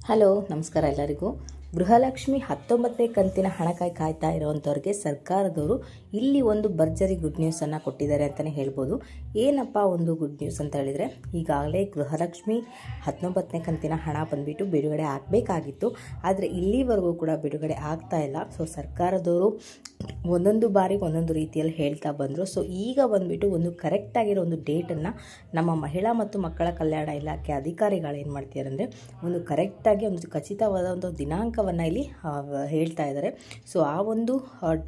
Hello ನಮಸ್ಕಾರ ಎಲ್ಲರಿಗೂ. ಗೃಹಲಕ್ಷ್ಮಿ 19ನೇ ಕಂತಿನ ಹಣಕ್ಕಾಗಿ ಕಾಯ್ತಾ ಇರೋವಂಥವ್ರಿಗೆ ಸರ್ಕಾರದವರು ಇಲ್ಲಿ ಒಂದು ಭರ್ಜರಿ ಗುಡ್ ನ್ಯೂಸನ್ನು ಕೊಟ್ಟಿದ್ದಾರೆ ಅಂತಲೇ ಹೇಳ್ಬೋದು. ಏನಪ್ಪ ಒಂದು ಗುಡ್ ನ್ಯೂಸ್ ಅಂತ ಹೇಳಿದರೆ, ಈಗಾಗಲೇ ಗೃಹಲಕ್ಷ್ಮಿ 19ನೇ ಕಂತಿನ ಹಣ ಬಂದುಬಿಟ್ಟು ಬಿಡುಗಡೆ ಆಗಬೇಕಾಗಿತ್ತು. ಆದರೆ ಇಲ್ಲಿವರೆಗೂ ಕೂಡ ಬಿಡುಗಡೆ ಆಗ್ತಾ ಇಲ್ಲ. ಸೊ ಸರ್ಕಾರದವರು ಒಂದೊಂದು ಬಾರಿಗೆ ಒಂದೊಂದು ರೀತಿಯಲ್ಲಿ ಹೇಳ್ತಾ ಬಂದರು. ಸೊ ಈಗ ಬಂದುಬಿಟ್ಟು ಒಂದು ಕರೆಕ್ಟಾಗಿರೋ ಒಂದು ಡೇಟನ್ನು ನಮ್ಮ ಮಹಿಳಾ ಮತ್ತು ಮಕ್ಕಳ ಕಲ್ಯಾಣ ಇಲಾಖೆ ಅಧಿಕಾರಿಗಳು ಏನು ಮಾಡ್ತಿದ್ದಾರೆ ಅಂದರೆ, ಒಂದು ಕರೆಕ್ಟಾಗಿ ಒಂದು ಖಚಿತವಾದ ಒಂದು ದಿನಾಂಕವನ್ನು ಇಲ್ಲಿ ಹೇಳ್ತಾ ಇದ್ದಾರೆ. ಸೊ ಆ ಒಂದು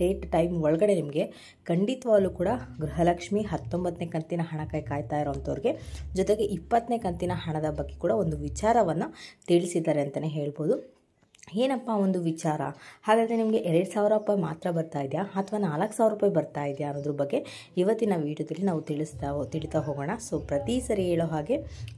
ಡೇಟ್ ಟೈಮ್ ಒಳಗಡೆ ನಿಮಗೆ ಖಂಡಿತವಾಗ್ಲೂ ಕೂಡ ಗೃಹಲಕ್ಷ್ಮಿ 19ನೇ ಕಂತಿನ ಹಣಕ್ಕಾಗಿ ಕಾಯ್ತಾ ಇರೋವಂಥವ್ರಿಗೆ, ಜೊತೆಗೆ 20ನೇ ಕಂತಿನ ಹಣದ ಬಗ್ಗೆ ಕೂಡ ಒಂದು ವಿಚಾರವನ್ನು ತಿಳಿಸಿದ್ದಾರೆ ಅಂತಲೇ ಹೇಳ್ಬೋದು. ಏನಪ್ಪ ಒಂದು ವಿಚಾರ, ಹಾಗಾದರೆ ನಿಮಗೆ 2,000 ರೂಪಾಯಿ ಮಾತ್ರ ಬರ್ತಾ ಇದೆಯಾ ಅಥವಾ 4,000 ರೂಪಾಯಿ ಬರ್ತಾ ಇದೆಯಾ ಅನ್ನೋದ್ರ ಬಗ್ಗೆ ಇವತ್ತಿನ ವೀಡಿಯೋದಲ್ಲಿ ನಾವು ತಿಳಿತಾ ಹೋಗೋಣ. ಸೊ ಪ್ರತಿ ಸರಿ ಹೇಳೋ ಹಾಗೆ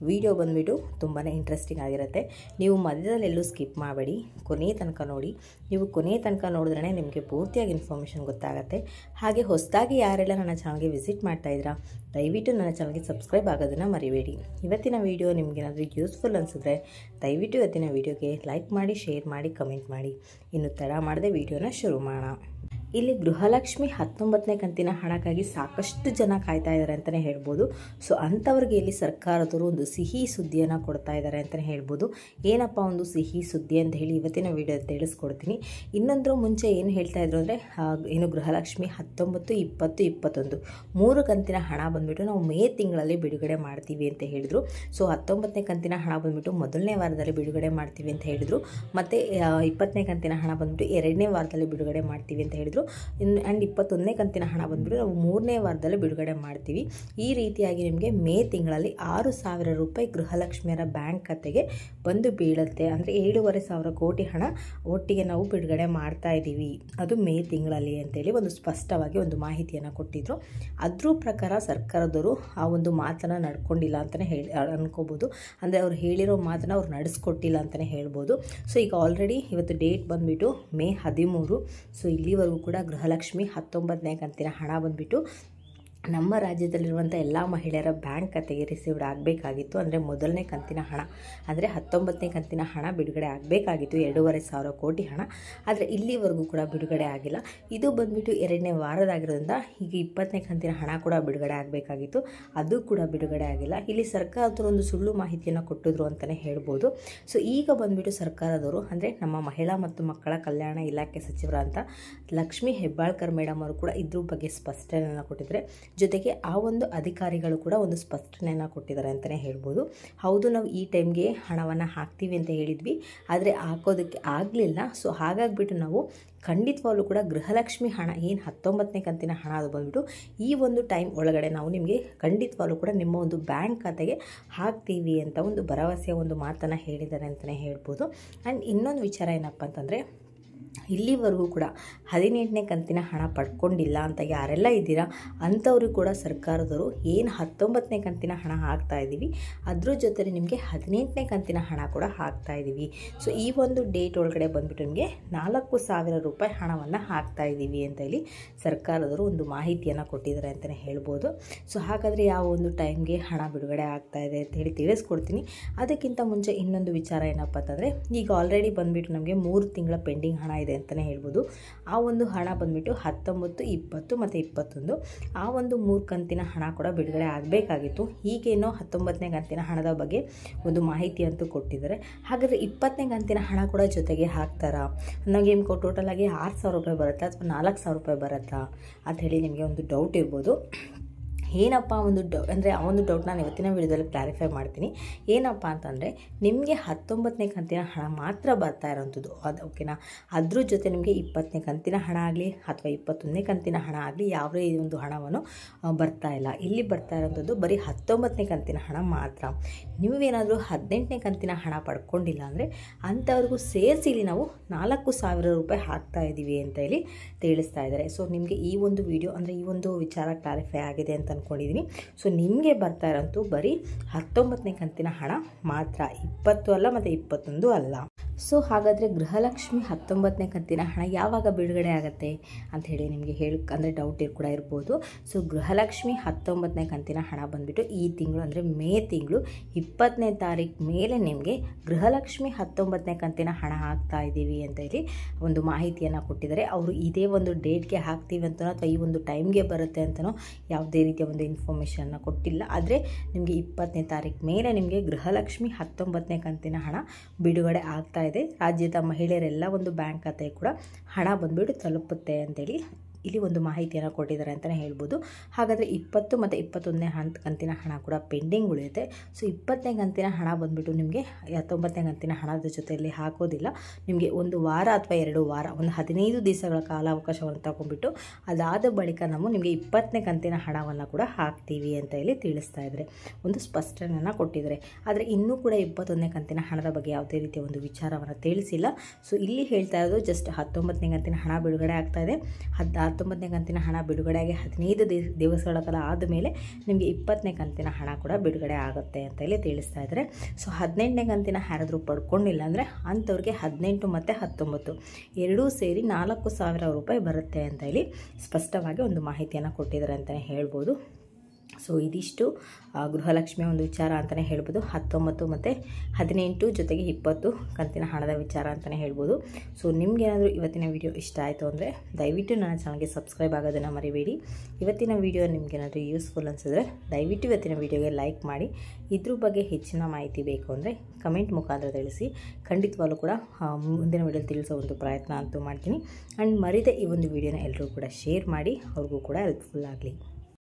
ವಿಡಿಯೋ ಬಂದುಬಿಟ್ಟು ತುಂಬಾ ಇಂಟ್ರೆಸ್ಟಿಂಗ್ ಆಗಿರುತ್ತೆ. ನೀವು ಮಧ್ಯದಲ್ಲಿ ಎಲ್ಲೂ ಸ್ಕಿಪ್ ಮಾಡಬೇಡಿ, ಕೊನೆಯ ತನಕ ನೋಡಿ. ನೀವು ಕೊನೆಯ ತನಕ ನೋಡಿದ್ರೇ ನಿಮಗೆ ಪೂರ್ತಿಯಾಗಿ ಇನ್ಫಾರ್ಮೇಷನ್ ಗೊತ್ತಾಗುತ್ತೆ. ಹಾಗೆ ಹೊಸದಾಗಿ ಯಾರೆಲ್ಲ ನನ್ನ ಚಾನಲ್ಗೆ ವಿಸಿಟ್ ಮಾಡ್ತಾ ಇದ್ದೀರಾ, ದಯವಿಟ್ಟು ನನ್ನ ಚಾನಲ್ಗೆ ಸಬ್ಸ್ಕ್ರೈಬ್ ಆಗೋದನ್ನು ಮರಿಬೇಡಿ. ಇವತ್ತಿನ ವಿಡಿಯೋ ನಿಮಗೇನಾದರೂ ಯೂಸ್ಫುಲ್ ಅನಿಸಿದ್ರೆ ದಯವಿಟ್ಟು ಇವತ್ತಿನ ವಿಡಿಯೋಗೆ ಲೈಕ್ ಮಾಡಿ, ಶೇರ್ ಮಾಡಿ, ಕಮೆಂಟ್ ಮಾಡಿ. ಇನ್ನು ತಡ ಮಾಡದೆ ವಿಡಿಯೋನ ಶುರು ಮಾಡೋಣ. ಇಲ್ಲಿ ಗೃಹಲಕ್ಷ್ಮಿ 19ನೇ ಕಂತಿನ ಹಣಕ್ಕಾಗಿ ಸಾಕಷ್ಟು ಜನ ಕಾಯ್ತಾ ಇದ್ದಾರೆ ಅಂತಲೇ ಹೇಳ್ಬೋದು. ಸೊ ಅಂಥವ್ರಿಗೆ ಇಲ್ಲಿ ಸರ್ಕಾರದವರು ಒಂದು ಸಿಹಿ ಸುದ್ದಿಯನ್ನು ಕೊಡ್ತಾ ಇದ್ದಾರೆ ಅಂತಲೇ ಹೇಳ್ಬೋದು. ಏನಪ್ಪ ಒಂದು ಸಿಹಿ ಸುದ್ದಿ ಅಂತ ಹೇಳಿ ಇವತ್ತಿನ ವಿಡಿಯೋ ತಿಳಿಸ್ಕೊಡ್ತೀನಿ. ಇನ್ನೊಂದರ ಮುಂಚೆ ಏನು ಹೇಳ್ತಾ ಇದ್ರು ಅಂದರೆ, ಏನು ಗೃಹಲಕ್ಷ್ಮಿ 19, 20, 21 3 ಕಂತಿನ ಹಣ ಬಂದುಬಿಟ್ಟು ನಾವು ಮೇ ತಿಂಗಳಲ್ಲಿ ಬಿಡುಗಡೆ ಮಾಡ್ತೀವಿ ಅಂತ ಹೇಳಿದರು. ಸೊ 19ನೇ ಕಂತಿನ ಹಣ ಬಂದುಬಿಟ್ಟು ಮೊದಲನೇ ವಾರದಲ್ಲಿ ಬಿಡುಗಡೆ ಮಾಡ್ತೀವಿ ಅಂತ ಹೇಳಿದರು. ಮತ್ತು 20ನೇ ಕಂತಿನ ಹಣ ಬಂದುಬಿಟ್ಟು 2ನೇ ವಾರದಲ್ಲಿ ಬಿಡುಗಡೆ ಮಾಡ್ತೀವಿ ಅಂತ ಹೇಳಿದರು. ಆ್ಯಂಡ್ 21ನೇ ಕಂತಿನ ಹಣ ಬಂದುಬಿಟ್ಟು ನಾವು 3ನೇ ವಾರದಲ್ಲಿ ಬಿಡುಗಡೆ ಮಾಡ್ತೀವಿ. ಈ ರೀತಿಯಾಗಿ ನಿಮಗೆ ಮೇ ತಿಂಗಳಲ್ಲಿ 6,000 ರೂಪಾಯಿ ಗೃಹಲಕ್ಷ್ಮಿಯರ ಬ್ಯಾಂಕ್ ಖಾತೆಗೆ ಬಂದು ಬೀಳುತ್ತೆ. ಅಂದರೆ 7,500 ಕೋಟಿ ಹಣ ಒಟ್ಟಿಗೆ ನಾವು ಬಿಡುಗಡೆ ಮಾಡ್ತಾ ಇದ್ದೀವಿ, ಅದು ಮೇ ತಿಂಗಳಲ್ಲಿ ಅಂತೇಳಿ ಒಂದು ಸ್ಪಷ್ಟವಾಗಿ ಒಂದು ಮಾಹಿತಿಯನ್ನು ಕೊಟ್ಟಿದ್ದರು. ಅದ್ರ ಪ್ರಕಾರ ಸರ್ಕಾರದವರು ಆ ಒಂದು ಮಾತನ್ನು ನಡ್ಕೊಂಡಿಲ್ಲ ಅಂತಲೇ ಅನ್ಕೋಬೋದು. ಅಂದರೆ ಅವ್ರು ಹೇಳಿರೋ ಮಾತನ್ನು ಅವ್ರು ನಡೆಸ್ಕೊಟ್ಟಿಲ್ಲ ಅಂತಲೇ ಹೇಳ್ಬೋದು. ಸೊ ಈಗ ಆಲ್ರೆಡಿ ಇವತ್ತು ಡೇಟ್ ಬಂದುಬಿಟ್ಟು ಮೇ 13. ಸೊ ಇಲ್ಲಿವರೆಗೂ ಕೂಡ ಗೃಹಲಕ್ಷ್ಮಿ 19ನೇ ಕಂತಿನ ಹಣ ಬಂದುಬಿಟ್ಟು ನಮ್ಮ ರಾಜ್ಯದಲ್ಲಿರುವಂಥ ಎಲ್ಲ ಮಹಿಳೆಯರ ಬ್ಯಾಂಕ್ ಖಾತೆಗೆ ರಿಸೀವ್ಡ್ ಆಗಬೇಕಾಗಿತ್ತು. ಅಂದರೆ ಮೊದಲನೇ ಕಂತಿನ ಹಣ ಅಂದರೆ 19ನೇ ಕಂತಿನ ಹಣ ಬಿಡುಗಡೆ ಆಗಬೇಕಾಗಿತ್ತು, 2,500 ಕೋಟಿ ಹಣ. ಆದರೆ ಇಲ್ಲಿವರೆಗೂ ಕೂಡ ಬಿಡುಗಡೆ ಆಗಿಲ್ಲ. ಇದು ಬಂದುಬಿಟ್ಟು 2ನೇ ವಾರದಾಗಿರೋದ್ರಿಂದ ಈಗ 20ನೇ ಕಂತಿನ ಹಣ ಕೂಡ ಬಿಡುಗಡೆ ಆಗಬೇಕಾಗಿತ್ತು, ಅದು ಕೂಡ ಬಿಡುಗಡೆ ಆಗಿಲ್ಲ. ಇಲ್ಲಿ ಸರ್ಕಾರದವರು ಒಂದು ಸುಳ್ಳು ಮಾಹಿತಿಯನ್ನು ಕೊಟ್ಟಿದ್ರು ಅಂತಲೇ ಹೇಳ್ಬೋದು. ಸೊ ಈಗ ಬಂದುಬಿಟ್ಟು ಸರ್ಕಾರದವರು ಅಂದರೆ ನಮ್ಮ ಮಹಿಳಾ ಮತ್ತು ಮಕ್ಕಳ ಕಲ್ಯಾಣ ಇಲಾಖೆ ಸಚಿವರಾದಂಥ ಲಕ್ಷ್ಮೀ ಹೆಬ್ಬಾಳ್ಕರ್ ಮೇಡಮ್ ಅವರು ಕೂಡ ಇದ್ರ ಬಗ್ಗೆ ಸ್ಪಷ್ಟನೆಯನ್ನು ಕೊಟ್ಟಿದ್ದಾರೆ. ಜೊತೆಗೆ ಆ ಒಂದು ಅಧಿಕಾರಿಗಳು ಕೂಡ ಒಂದು ಸ್ಪಷ್ಟನೆಯನ್ನು ಕೊಟ್ಟಿದ್ದಾರೆ ಅಂತಲೇ ಹೇಳ್ಬೋದು. ಹೌದು, ನಾವು ಈ ಟೈಮ್ಗೆ ಹಣವನ್ನು ಹಾಕ್ತೀವಿ ಅಂತ ಹೇಳಿದ್ವಿ, ಆದರೆ ಹಾಕೋದಕ್ಕೆ ಆಗಲಿಲ್ಲ. ಸೊ ಹಾಗಾಗಿಬಿಟ್ಟು ನಾವು ಖಂಡಿತವಾಗ್ಲೂ ಕೂಡ ಗೃಹಲಕ್ಷ್ಮಿ ಹಣ ಏನು 19ನೇ ಕಂತಿನ ಹಣ ಅದು ಬಂದುಬಿಟ್ಟು ಈ ಒಂದು ಟೈಮ್ ಒಳಗಡೆ ನಾವು ನಿಮಗೆ ಖಂಡಿತವಾಗ್ಲೂ ಕೂಡ ನಿಮ್ಮ ಒಂದು ಬ್ಯಾಂಕ್ ಖಾತೆಗೆ ಹಾಕ್ತೀವಿ ಅಂತ ಒಂದು ಭರವಸೆಯ ಒಂದು ಮಾತನ್ನು ಹೇಳಿದ್ದಾರೆ ಅಂತಲೇ ಹೇಳ್ಬೋದು. ಆ್ಯಂಡ್ ಇನ್ನೊಂದು ವಿಚಾರ ಏನಪ್ಪ ಅಂತಂದರೆ, ಇಲ್ಲಿವರೆಗೂ ಕೂಡ 18ನೇ ಕಂತಿನ ಹಣ ಪಡ್ಕೊಂಡಿಲ್ಲ ಅಂತ ಯಾರೆಲ್ಲ ಇದ್ದೀರಾ ಅಂಥವ್ರಿಗೆ ಕೂಡ ಸರ್ಕಾರದವರು ಏನು 19ನೇ ಕಂತಿನ ಹಣ ಹಾಕ್ತಾ ಇದ್ದೀವಿ, ಅದ್ರ ಜೊತೆ ನಿಮಗೆ 18ನೇ ಕಂತಿನ ಹಣ ಕೂಡ ಹಾಕ್ತಾ ಇದ್ದೀವಿ. ಸೊ ಈ ಒಂದು ಡೇಟ್ ಒಳಗಡೆ ಬಂದುಬಿಟ್ಟು ನಿಮಗೆ 4,000 ರೂಪಾಯಿ ಹಣವನ್ನು ಹಾಕ್ತಾ ಇದ್ದೀವಿ ಅಂತ ಹೇಳಿ ಸರ್ಕಾರದವರು ಒಂದು ಮಾಹಿತಿಯನ್ನು ಕೊಟ್ಟಿದ್ದಾರೆ ಅಂತಲೇ ಹೇಳ್ಬೋದು. ಸೊ ಹಾಗಾದರೆ ಯಾವ ಒಂದು ಟೈಮ್ಗೆ ಹಣ ಬಿಡುಗಡೆ ಆಗ್ತಾ ಇದೆ ಅಂತ ಹೇಳಿ ತಿಳಿಸ್ಕೊಡ್ತೀನಿ. ಅದಕ್ಕಿಂತ ಮುಂಚೆ ಇನ್ನೊಂದು ವಿಚಾರ ಏನಪ್ಪ ಅಂತಂದರೆ, ಈಗ ಆಲ್ರೆಡಿ ಬಂದುಬಿಟ್ಟು ನಮಗೆ 3 ತಿಂಗಳ ಪೆಂಡಿಂಗ್ ಹಣ ಇದೆ ಅಂತಲೇ ಹೇಳ್ಬೋದು. ಆ ಒಂದು ಹಣ ಬಂದುಬಿಟ್ಟು 19, 20 ಮತ್ತು 21 ಆ ಒಂದು 3 ಕಂತಿನ ಹಣ ಕೂಡ ಬಿಡುಗಡೆ ಆಗಬೇಕಾಗಿತ್ತು. ಈಗೇನೋ 19ನೇ ಕಂತಿನ ಹಣದ ಬಗ್ಗೆ ಒಂದು ಮಾಹಿತಿ ಅಂತೂ ಕೊಟ್ಟಿದ್ದಾರೆ. ಹಾಗಾದರೆ 20ನೇ ಕಂತಿನ ಹಣ ಕೂಡ ಜೊತೆಗೆ ಹಾಕ್ತಾರಾ, ನಮಗೆ ಟೋಟಲ್ ಆಗಿ 6,000 ರೂಪಾಯಿ ಬರುತ್ತಾ ಅಥವಾ 4,000 ರೂಪಾಯಿ ಬರುತ್ತಾ ಅಂತ ಹೇಳಿ ನಿಮಗೆ ಒಂದು ಡೌಟ್ ಇರ್ಬೋದು. ಏನಪ್ಪ ಒಂದು ಅಂದರೆ ಆ ಒಂದು ಡೌಟ್ ನಾನು ಇವತ್ತಿನ ವಿಡಿಯೋದಲ್ಲಿ ಕ್ಲಾರಿಫೈ ಮಾಡ್ತೀನಿ. ಏನಪ್ಪ ಅಂತಂದರೆ, ನಿಮಗೆ 19ನೇ ಕಂತಿನ ಹಣ ಮಾತ್ರ ಬರ್ತಾ ಇರೋವಂಥದ್ದು, ಅದು ಓಕೆನಾ. ಅದ್ರ ಜೊತೆ ನಿಮಗೆ 20ನೇ ಕಂತಿನ ಹಣ ಆಗಲಿ ಅಥವಾ 21ನೇ ಕಂತಿನ ಹಣ ಆಗಲಿ ಯಾವುದೇ ಒಂದು ಹಣವನ್ನು ಬರ್ತಾ ಇಲ್ಲ. ಇಲ್ಲಿ ಬರ್ತಾ ಇರೋವಂಥದ್ದು ಬರೀ 19ನೇ ಕಂತಿನ ಹಣ ಮಾತ್ರ. ನೀವೇನಾದರೂ 18ನೇ ಕಂತಿನ ಹಣ ಪಡ್ಕೊಂಡಿಲ್ಲ ಅಂದರೆ ಅಂಥವ್ರಿಗೂ ಸೇರಿಸಿ ಇಲ್ಲಿ ನಾವು 4,000 ರೂಪಾಯಿ ಹಾಕ್ತಾ ಇದ್ದೀವಿ ಅಂತ ಹೇಳಿ ತಿಳಿಸ್ತಾ ಇದ್ದಾರೆ. ಸೊ ನಿಮಗೆ ಈ ಒಂದು ವಿಡಿಯೋ ಅಂದರೆ ಈ ಒಂದು ವಿಚಾರ ಕ್ಲಾರಿಫೈ ಆಗಿದೆ ಅಂತ ಅಂದ್ಕೊಂಡಿದ್ದೀನಿ. ಸೊ ನಿಮಗೆ ಬರ್ತಾ ಇರೋಂತೂ ಬರೀ 19ನೇ ಕಂತಿನ ಹಣ ಮಾತ್ರ, 20 ಅಲ್ಲ ಮತ್ತು 21 ಅಲ್ಲ. ಸೊ ಹಾಗಾದರೆ ಗೃಹಲಕ್ಷ್ಮಿ 19ನೇ ಕಂತಿನ ಹಣ ಯಾವಾಗ ಬಿಡುಗಡೆ ಆಗುತ್ತೆ ಅಂತ ಹೇಳಿ ನಿಮಗೆ ಅಂದರೆ ಡೌಟ್ ಕೂಡ ಇರ್ಬೋದು. ಸೊ ಗೃಹಲಕ್ಷ್ಮಿ 19ನೇ ಕಂತಿನ ಹಣ ಬಂದುಬಿಟ್ಟು ಈ ತಿಂಗಳು ಅಂದರೆ ಮೇ ತಿಂಗಳು 20ನೇ ತಾರೀಕು ಮೇಲೆ ನಿಮಗೆ ಗೃಹಲಕ್ಷ್ಮಿ 19ನೇ ಕಂತಿನ ಹಣ ಹಾಕ್ತಾ ಇದ್ದೀವಿ ಅಂತ ಹೇಳಿ ಒಂದು ಮಾಹಿತಿಯನ್ನು ಕೊಟ್ಟಿದ್ದಾರೆ. ಅವರು ಇದೇ ಒಂದು ಡೇಟ್ಗೆ ಹಾಕ್ತೀವಿ ಅಂತನೋ ಅಥವಾ ಈ ಒಂದು ಟೈಮ್ಗೆ ಬರುತ್ತೆ ಅಂತನೋ ಯಾವುದೇ ರೀತಿಯ ಒಂದು ಇನ್ಫಾರ್ಮೇಷನ್ನ ಕೊಟ್ಟಿಲ್ಲ. ಆದರೆ ನಿಮಗೆ 20ನೇ ತಾರೀಕು ಮೇಲೆ ನಿಮಗೆ ಗೃಹಲಕ್ಷ್ಮಿ 19ನೇ ಕಂತಿನ ಹಣ ಬಿಡುಗಡೆ ಆಗ್ತಾ ಇದೆ. ರಾಜ್ಯದ ಮಹಿಳೆಯರೆಲ್ಲ ಒಂದು ಬ್ಯಾಂಕ್ ಖಾತೆ ಕೂಡ ಹಣ ಬಂದುಬಿಟ್ಟು ತಲುಪುತ್ತೆ ಅಂತೇಳಿ ಇಲ್ಲಿ ಒಂದು ಮಾಹಿತಿಯನ್ನು ಕೊಟ್ಟಿದ್ದಾರೆ ಅಂತಲೇ ಹೇಳ್ಬೋದು. ಹಾಗಾದರೆ 20 ಮತ್ತು 21ನೇ ಕಂತಿನ ಹಣ ಕೂಡ ಪೆಂಡಿಂಗ್ ಉಳಿಯುತ್ತೆ. ಸೊ 20ನೇ ಕಂತಿನ ಹಣ ಬಂದುಬಿಟ್ಟು ನಿಮಗೆ 19ನೇ ಕಂತಿನ ಹಣದ ಜೊತೆಯಲ್ಲಿ ಹಾಕೋದಿಲ್ಲ. ನಿಮಗೆ ಒಂದು ವಾರ ಅಥವಾ 2 ವಾರ ಒಂದು 15 ದಿವಸಗಳ ಕಾಲಾವಕಾಶವನ್ನು ತಗೊಂಡ್ಬಿಟ್ಟು ಅದಾದ ಬಳಿಕ ನಾವು ನಿಮಗೆ 20ನೇ ಕಂತಿನ ಹಣವನ್ನು ಕೂಡ ಹಾಕ್ತೀವಿ ಅಂತ ಹೇಳಿ ತಿಳಿಸ್ತಾ ಇದ್ದಾರೆ, ಒಂದು ಸ್ಪಷ್ಟನೆಯನ್ನು ಕೊಟ್ಟಿದ್ದಾರೆ. ಆದರೆ ಇನ್ನೂ ಕೂಡ 21ನೇ ಕಂತಿನ ಹಣದ ಬಗ್ಗೆ ಯಾವುದೇ ರೀತಿಯ ಒಂದು ವಿಚಾರವನ್ನು ತಿಳಿಸಿಲ್ಲ. ಸೊ ಇಲ್ಲಿ ಹೇಳ್ತಾ ಇರೋದು ಜಸ್ಟ್ 19ನೇ ಕಂತಿನ ಹಣ ಬಿಡುಗಡೆ ಆಗ್ತಾ ಇದೆ. 19ನೇ ಕಂತಿನ ಹಣ ಬಿಡುಗಡೆಯಾಗಿ 15 ದಿವಸಗಳ ಕಾಲ ಆದಮೇಲೆ ನಿಮಗೆ 20ನೇ ಕಂತಿನ ಹಣ ಕೂಡ ಬಿಡುಗಡೆ ಆಗುತ್ತೆ ಅಂತ ಹೇಳಿ ತಿಳಿಸ್ತಾ ಇದ್ದಾರೆ. ಸೊ 18ನೇ ಕಂತಿನ ಯಾರಾದರೂ ಪಡ್ಕೊಂಡಿಲ್ಲ ಅಂದರೆ ಅಂಥವ್ರಿಗೆ 18 ಮತ್ತು 19 ಎರಡೂ ಸೇರಿ 4,000 ರೂಪಾಯಿ ಬರುತ್ತೆ ಅಂತ ಹೇಳಿ ಸ್ಪಷ್ಟವಾಗಿ ಒಂದು ಮಾಹಿತಿಯನ್ನು ಕೊಟ್ಟಿದ್ದಾರೆ ಅಂತಲೇ ಹೇಳ್ಬೋದು. ಸೊ ಇದಿಷ್ಟು ಗೃಹಲಕ್ಷ್ಮಿಯ ಒಂದು ವಿಚಾರ ಅಂತಲೇ ಹೇಳ್ಬೋದು. 19 ಮತ್ತು 18 ಜೊತೆಗೆ 20 ಕಂತಿನ ಹಣದ ವಿಚಾರ ಅಂತಲೇ ಹೇಳ್ಬೋದು. ಸೊ ನಿಮಗೇನಾದರೂ ಇವತ್ತಿನ ವಿಡಿಯೋ ಇಷ್ಟ ಆಯಿತು ಅಂದರೆ ದಯವಿಟ್ಟು ನನ್ನ ಚಾನಲ್ಗೆ ಸಬ್ಸ್ಕ್ರೈಬ್ ಆಗೋದನ್ನು ಮರಿಬೇಡಿ. ಇವತ್ತಿನ ವಿಡಿಯೋ ನಿಮಗೇನಾದರೂ ಯೂಸ್ಫುಲ್ ಅನಿಸಿದ್ರೆ ದಯವಿಟ್ಟು ಇವತ್ತಿನ ವಿಡಿಯೋಗೆ ಲೈಕ್ ಮಾಡಿ. ಇದ್ರ ಬಗ್ಗೆ ಹೆಚ್ಚಿನ ಮಾಹಿತಿ ಬೇಕು ಅಂದರೆ ಕಮೆಂಟ್ ಮುಖಾಂತರ ತಿಳಿಸಿ. ಖಂಡಿತವಾಗ್ಲೂ ಕೂಡ ಮುಂದಿನ ವಿಡಿಯೋಲಿ ತಿಳಿಸೋ ಒಂದು ಪ್ರಯತ್ನ ಅಂತೂ ಮಾಡ್ತೀನಿ. ಆ್ಯಂಡ್ ಮರಿದೆ ಈ ಒಂದು ವಿಡಿಯೋನ ಎಲ್ಲರೂ ಕೂಡ ಶೇರ್ ಮಾಡಿ, ಅವ್ರಿಗೂ ಕೂಡ ಹೆಲ್ಪ್ಫುಲ್ ಆಗಲಿ.